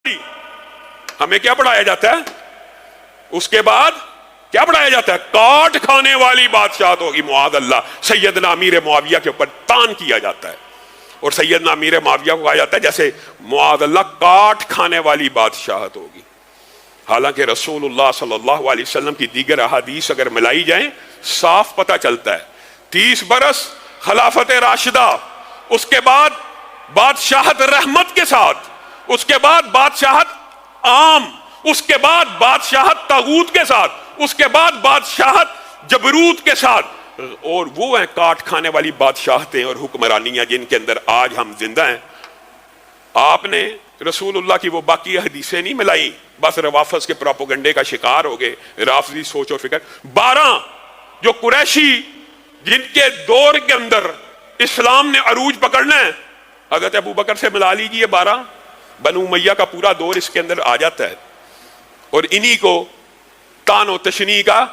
ہمیں کیا پڑھایا جاتا ہے؟ اس کے بعد کیا پڑھایا جاتا ہے؟ کاٹ کھانے والی بادشاہت ہوگی معاذ اللہ. سیدنا امیر معاویہ کے اوپر تان کیا جاتا ہے اور سیدنا امیر معاویہ کو کہا جاتا ہے جیسے معاذ اللہ کاٹ کھانے والی بادشاہت ہوگی. حالانکہ رسول اللہ صلی اللہ علیہ وسلم کی دیگر احادیث اگر ملائی جائیں صاف پتہ چلتا ہے 30 برس خلافت راشدہ، اس کے بعد بادشاہت رحمت کے ساتھ، اس کے بعد بادشاہت عام، اس کے بعد بادشاہت طاغوت کے ساتھ، اس کے بعد بادشاہت جبروت کے ساتھ، اور وہ ہیں کاٹ کھانے والی بادشاہتیں اور حکمرانیاں جن کے اندر آج ہم زندہ ہیں. آپ نے رسول اللہ کی وہ باقی حدیثیں نہیں ملائیں، بس روافظ کے پروپیگنڈے کا شکار ہو گئے. رافضی سوچ و فکر 12 جو قریشی جن کے دور کے اندر اسلام نے عروج پکڑنا ہے، حضرت ابوبکر سے ملا لیجئے 12 بنو امیہ کا پورا دور اس کے اندر آ جاتا ہے، اور انہی کو تان و تشنیع کا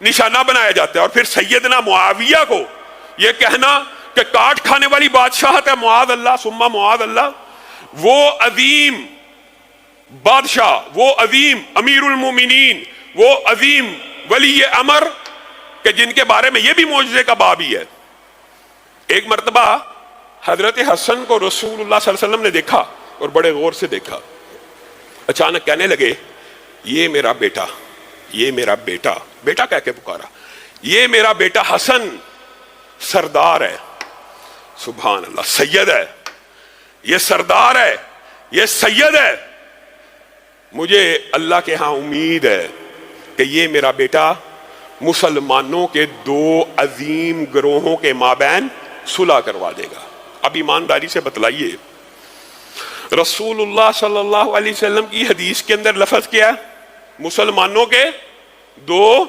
نشانہ بنایا جاتا ہے. اور پھر سیدنا معاویہ کو یہ کہنا کہ کاٹ کھانے والی بادشاہت ہے، معاذ اللہ ثم معاذ اللہ. وہ عظیم بادشاہ، وہ عظیم امیر المومنین، وہ عظیم ولی امر کہ جن کے بارے میں یہ بھی معجزے کا باب ہی ہے. ایک مرتبہ حضرت حسن کو رسول اللہ صلی اللہ علیہ وسلم نے دیکھا اور بڑے غور سے دیکھا. اچانک کہنے لگے یہ میرا بیٹا، یہ میرا بیٹا، بیٹا کہہ کے پکارا، یہ میرا بیٹا حسن سردار ہے. سبحان اللہ، سید ہے، یہ سردار ہے، یہ سید ہے. مجھے اللہ کے ہاں امید ہے کہ یہ میرا بیٹا مسلمانوں کے 2 عظیم گروہوں کے مابین صلح کروا دے گا. اب ایمانداری سے بتلائیے رسول اللہ صلی اللہ علیہ وسلم کی حدیث کے اندر لفظ کیا ہے؟ مسلمانوں کے 2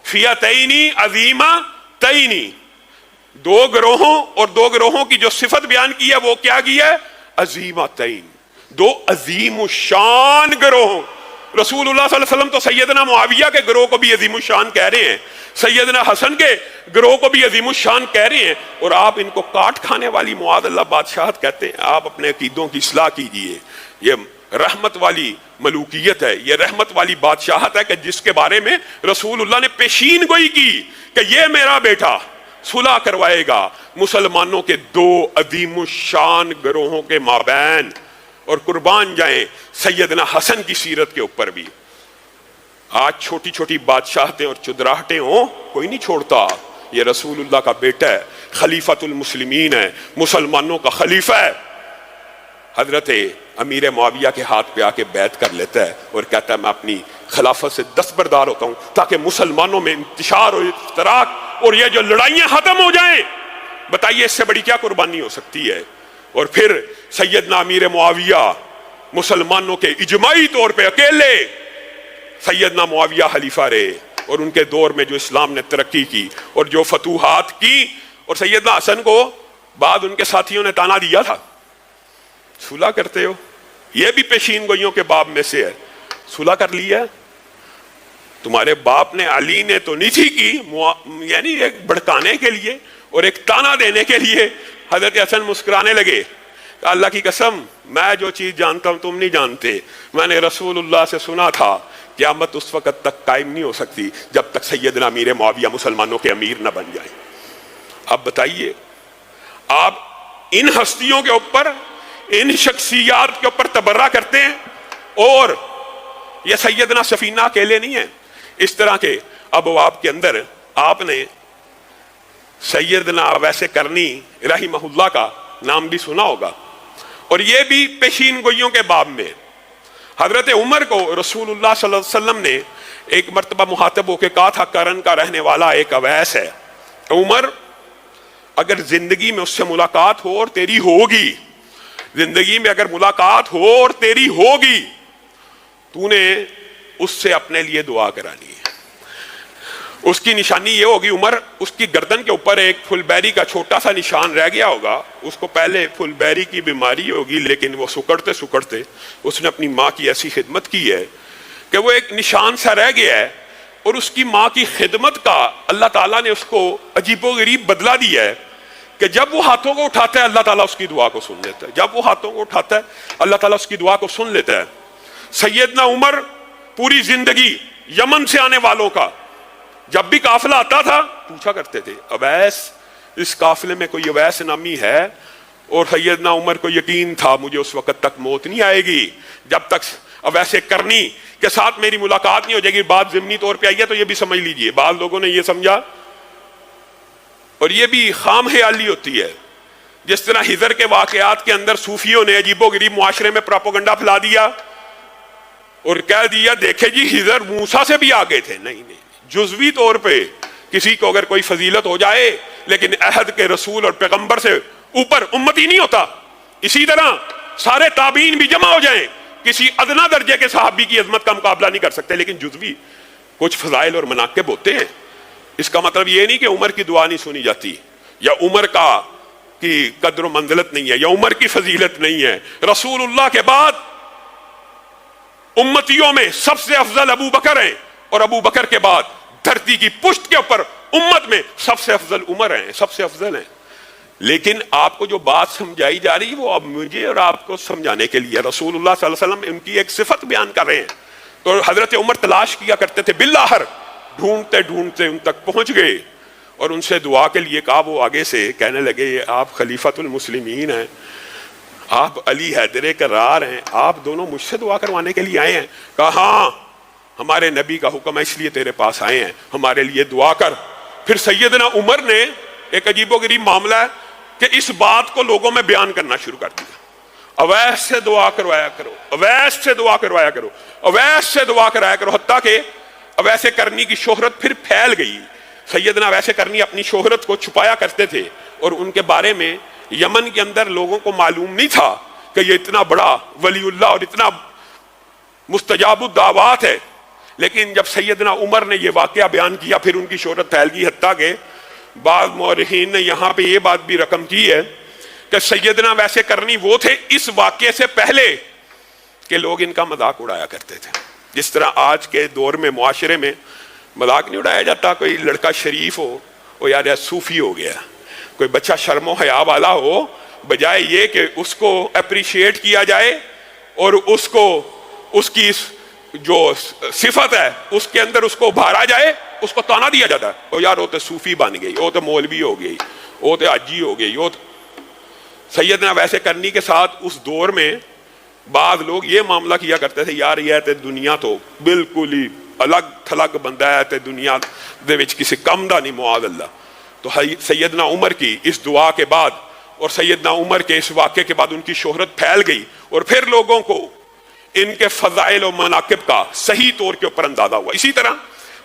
فئتین عظیمتین، 2 گروہوں، اور 2 گروہوں کی جو صفت بیان کی ہے وہ کیا کی ہے؟ عظیمتین، 2 عظیم الشان گروہ. رسول اللہ صلی اللہ علیہ وسلم تو سیدنا معاویہ کے گروہ کو بھی عظیم الشان کہہ رہے ہیں، سیدنا حسن کے گروہ کو بھی عظیم الشان کہہ رہے ہیں، اور آپ ان کو کاٹ کھانے والی معاذ اللہ بادشاہت کہتے ہیں. آپ اپنے عقیدوں کی اصلاح کیجئے. یہ رحمت والی ملوکیت ہے، یہ رحمت والی بادشاہت ہے کہ جس کے بارے میں رسول اللہ نے پیشین گوئی کی کہ یہ میرا بیٹا صلح کروائے گا مسلمانوں کے 2 عظیم الشان گروہوں کے مابین. اور قربان جائیں سیدنا حسن کی سیرت کے اوپر بھی. آج چھوٹی چھوٹی بادشاہتیں اور چدراہٹیں ہوں کوئی نہیں چھوڑتا. یہ رسول اللہ کا بیٹا ہے، خلیفۃ المسلمین ہے، مسلمانوں کا خلیفہ ہے. حضرت امیر معاویہ کے ہاتھ پہ آ کے بیعت کر لیتا ہے اور کہتا ہے میں اپنی خلافت سے دستبردار ہوتا ہوں تاکہ مسلمانوں میں انتشار اور اشتراک اور یہ جو لڑائیاں ختم ہو جائیں. بتائیے اس سے بڑی کیا قربانی ہو سکتی ہے؟ اور پھر سیدنا امیر معاویہ مسلمانوں کے اجماعی طور پہ اکیلے سیدنا معاویہ خلیفہ رہے، اور ان کے دور میں جو اسلام نے ترقی کی اور جو فتوحات کی. اور سیدنا حسن کو بعد ان کے ساتھیوں نے تانا دیا تھا صلح کرتے ہو، یہ بھی پیشین گوئیوں کے باب میں سے ہے. صلح کر لیا تمہارے باپ نے، علی نے تو نہیں تھی کی، یعنی ایک بھڑکانے کے لیے اور ایک تانا دینے کے لیے. حضرت حسن مسکرانے لگے، اللہ کی قسم میں جو چیز جانتا ہوں تم نہیں جانتے. میں نے رسول اللہ سے سنا تھا قیامت اس وقت تک قائم نہیں ہو سکتی جب تک سیدنا امیر معاویہ مسلمانوں کے امیر نہ بن جائیں. اب بتائیے آپ ان ہستیوں کے اوپر، ان شخصیات کے اوپر تبرہ کرتے ہیں، اور یہ سیدنا سفینہ اکیلے نہیں ہیں. اس طرح کے ابواب کے اندر آپ نے سیدنا اویس کرنی رحمہ اللہ کا نام بھی سنا ہوگا، اور یہ بھی پیشین گوئیوں کے باب میں. حضرت عمر کو رسول اللہ صلی اللہ علیہ وسلم نے ایک مرتبہ مخاطب ہو کے کہا تھا کرن کا رہنے والا ایک اویس ہے، عمر اگر زندگی میں اس سے ملاقات ہو اور تیری ہوگی، زندگی میں اگر ملاقات ہو اور تیری ہوگی تو نے اس سے اپنے لیے دعا کرانی ہے. اس کی نشانی یہ ہوگی، عمر اس کی گردن کے اوپر ایک فل بیری کا چھوٹا سا نشان رہ گیا ہوگا. اس کو پہلے فل بیری کی بیماری ہوگی، لیکن وہ سکڑتے سکڑتے اس نے اپنی ماں کی ایسی خدمت کی ہے کہ وہ ایک نشان سا رہ گیا ہے، اور اس کی ماں کی خدمت کا اللہ تعالیٰ نے اس کو عجیب و غریب بدلہ دیا ہے کہ جب وہ ہاتھوں کو اٹھاتا ہے اللہ تعالیٰ اس کی دعا کو سن لیتا ہے. جب وہ ہاتھوں کو اٹھاتا ہے اللہ تعالیٰ اس کی دعا کو سن لیتا ہے. سیدنا عمر پوری زندگی یمن سے آنے والوں کا جب بھی قافلہ آتا تھا پوچھا کرتے تھے اویس اس قافلے میں کوئی اویس نامی ہے؟ اور سیدنا عمر کو یقین تھا مجھے اس وقت تک موت نہیں آئے گی جب تک اویس کرنی کے ساتھ میری ملاقات نہیں ہو جائے گی. بات ضمنی طور پہ آئی ہے تو یہ بھی سمجھ لیجئے. بعض لوگوں نے یہ سمجھا اور یہ بھی خام خیالی ہوتی ہے, جس طرح ہجر کے واقعات کے اندر صوفیوں نے عجیب و غریب معاشرے میں پراپوگنڈا پھیلا دیا اور کہہ دیا دیکھیں جی ہجر موسیٰ سے بھی آگے تھے. نہیں نہیں, جزوی طور پہ کسی کو اگر کوئی فضیلت ہو جائے لیکن عہد کے رسول اور پیغمبر سے اوپر امتی نہیں ہوتا. اسی طرح سارے تابعین بھی جمع ہو جائیں کسی ادنا درجے کے صحابی کی عظمت کا مقابلہ نہیں کر سکتے, لیکن جزوی کچھ فضائل اور مناقب ہوتے ہیں. اس کا مطلب یہ نہیں کہ عمر کی دعا نہیں سنی جاتی یا عمر کی قدر و منزلت نہیں ہے یا عمر کی فضیلت نہیں ہے. رسول اللہ کے بعد امتیوں میں سب سے افضل ابو بکر ہیں اور ابو بکر کے بعد دھرتی کی پشت کے اوپر امت میں سب سے افضل عمر ہیں, سب سے افضل ہیں. لیکن آپ کو جو بات سمجھائی جا رہی وہ اب مجھے اور آپ کو سمجھانے کے لیے رسول اللہ صلی اللہ علیہ وسلم ان کی ایک صفت بیان کر رہے ہیں. تو حضرت عمر تلاش کیا کرتے تھے بالآخر ڈھونڈتے ڈھونڈتے ان تک پہنچ گئے اور ان سے دعا کے لیے کہا. وہ آگے سے کہنے لگے آپ خلیفۃ المسلمین ہیں, آپ علی حیدر کرار ہیں, آپ دونوں مجھ سے دعا کروانے کے لیے آئے ہیں. کہا ہاں ہمارے نبی کا حکم ہے اس لیے تیرے پاس آئے ہیں, ہمارے لیے دعا کر. پھر سیدنا عمر نے ایک عجیب و غریب معاملہ ہے کہ اس بات کو لوگوں میں بیان کرنا شروع کر دیا. اویس سے دعا کروایا کرو, اویس سے دعا کروایا کرو, اویس سے دعا کرایا کرو, حتیٰ کہ اویس کرنی کی شہرت پھر پھیل گئی. سیدنا اویس کرنی اپنی شہرت کو چھپایا کرتے تھے اور ان کے بارے میں یمن کے اندر لوگوں کو معلوم نہیں تھا کہ یہ اتنا بڑا ولی اللہ اور اتنا مستجاب الدعوات ہے. لیکن جب سیدنا عمر نے یہ واقعہ بیان کیا پھر ان کی شہرت پھیل گئی, حتیٰ کہ بعض مورخین نے یہاں پہ یہ بات بھی رقم کی ہے کہ سیدنا ویسے کرنی وہ تھے اس واقعے سے پہلے کہ لوگ ان کا مذاق اڑایا کرتے تھے. جس طرح آج کے دور میں معاشرے میں مذاق نہیں اڑایا جاتا. کوئی لڑکا شریف ہو وہ یار صوفی ہو گیا, کوئی بچہ شرم و حیا والا ہو, بجائے یہ کہ اس کو اپریشیٹ کیا جائے اور اس کو اس کی جو صفت ہے اس کے اندر اس کو ابھارا جائے, اس کو تانا دیا جاتا ہے او یار وہ تو صوفی بن گئی, وہ تو مولوی ہو گئی, وہ تو حاجی ہو گئی. وہ سیدنا ویسے کرنی کے ساتھ اس دور میں بعض لوگ یہ معاملہ کیا کرتے تھے یار یہ تے دنیا تو بالکل ہی الگ تھلگ بندہ ہے تے دنیا دے وچ کسی کم دا نہیں معاذ اللہ. تو سیدنا عمر کی اس دعا کے بعد اور سیدنا عمر کے اس واقعے کے بعد ان کی شہرت پھیل گئی اور پھر لوگوں کو ان کے فضائل و مناقب کا صحیح طور کے اوپر اندازہ ہوا. اسی طرح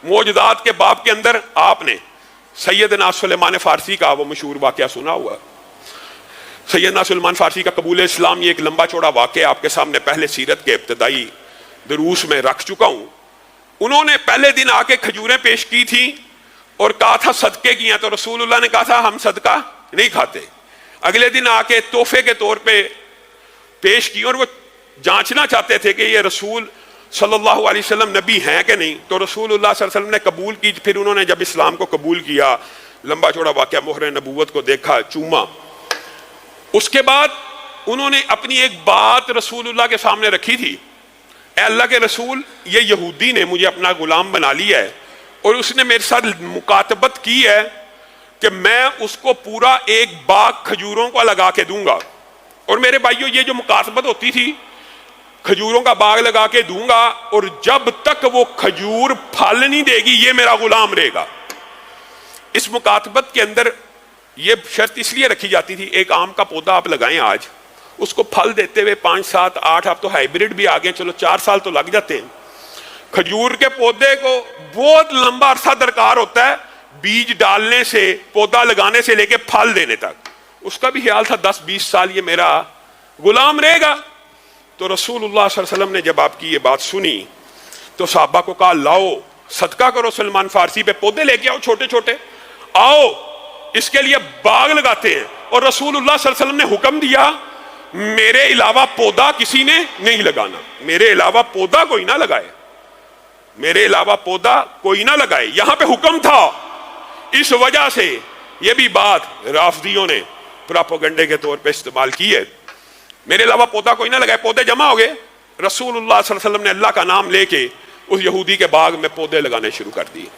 معجزات کے باب کے اندر آپ نے سیدنا سلیمان فارسی کا وہ مشہور واقعہ سنا ہوا. سیدنا سلیمان فارسی کا قبول اسلام یہ ایک لمبا چوڑا واقعہ آپ کے سامنے پہلے سیرت کے ابتدائی دروس میں رکھ چکا ہوں. انہوں نے پہلے دن آ کے کھجوریں پیش کی تھیں اور کہا تھا صدقے کی ہیں, تو رسول اللہ نے کہا تھا ہم صدقہ نہیں کھاتے. اگلے دن آ کے تحفے کے طور پہ پیش کی اور وہ جانچنا چاہتے تھے کہ یہ رسول صلی اللہ علیہ وسلم نبی ہیں کہ نہیں. تو رسول اللہ صلی اللہ علیہ وسلم نے قبول کی. پھر انہوں نے جب اسلام کو قبول کیا, لمبا چوڑا واقعہ, مہر نبوت کو دیکھا, چوما, اس کے بعد انہوں نے اپنی ایک بات رسول اللہ کے سامنے رکھی تھی. اے اللہ کے رسول, یہ یہودی نے مجھے اپنا غلام بنا لیا ہے اور اس نے میرے ساتھ مکاتبت کی ہے کہ میں اس کو پورا ایک باغ کھجوروں کا لگا کے دوں گا. اور میرے بھائیو یہ جو مکاتبت ہوتی تھی کھجوروں کا باغ لگا کے دوں گا اور جب تک وہ کھجور پھل نہیں دے گی یہ میرا غلام رہے گا. اس مکاتبت کے اندر یہ شرط اس لیے رکھی جاتی تھی ایک آم کا پودا آپ لگائیں آج, اس کو پھل دیتے ہوئے 5 7 8 اب تو ہائیبریڈ بھی آگے, چلو 4 سال تو لگ جاتے ہیں. کھجور کے پودے کو بہت لمبا عرصہ درکار ہوتا ہے بیج ڈالنے سے, پودا لگانے سے لے کے پھل دینے تک. اس کا بھی خیال تھا 10 20 سال یہ میرا غلام رہے گا. تو رسول اللہ صلی اللہ علیہ وسلم نے جب آپ کی یہ بات سنی تو صحابہ کو کہا لاؤ صدقہ کرو سلمان فارسی پہ, پودے لے کے آؤ چھوٹے چھوٹے, آؤ اس کے لیے باغ لگاتے ہیں. اور رسول اللہ صلی اللہ علیہ وسلم نے حکم دیا میرے علاوہ پودا کسی نے نہیں لگانا, میرے علاوہ پودا کوئی نہ لگائے, میرے علاوہ پودا کوئی نہ لگائے. یہاں پہ حکم تھا. اس وجہ سے یہ بھی بات رافضیوں نے پراپوگنڈے کے طور پہ استعمال کی ہے, میرے علاوہ پودا کوئی نہ لگائے. پودے جمع ہو گئے, رسول اللہ صلی اللہ علیہ وسلم نے اللہ کا نام لے کے اس یہودی کے باغ میں پودے لگانے شروع کر دیے.